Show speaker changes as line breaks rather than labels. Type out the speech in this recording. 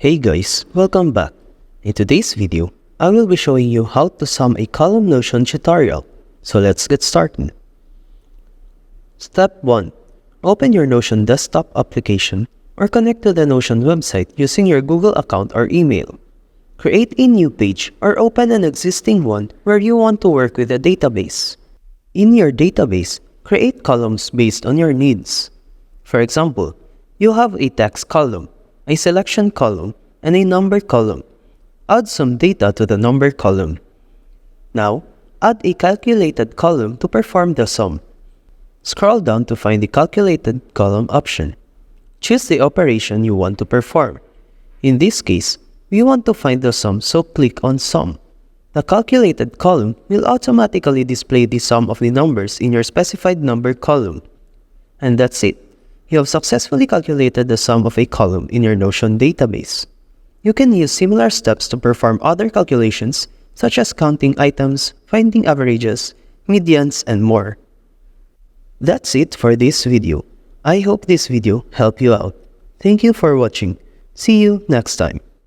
Hey guys, welcome back. In today's video, I will be showing you how to sum a column notion tutorial. So let's get started. Step 1. Open your Notion desktop application or connect to the Notion website using your Google account or email. Create a new page or open an existing one where you want to work with a database. In your database, create columns based on your needs. For example, you have a text column, a selection column, and a number column. Add some data to the number column. Now, add a calculated column to perform the sum. Scroll down to find the calculated column option. Choose the operation you want to perform. In this case, we want to find the sum, so click on Sum. The calculated column will automatically display the sum of the numbers in your specified number column. And that's it. You have successfully calculated the sum of a column in your Notion database. You can use similar steps to perform other calculations such as counting items, finding averages, medians, and more. That's it for this video. I hope this video helped you out. Thank you for watching. See you next time.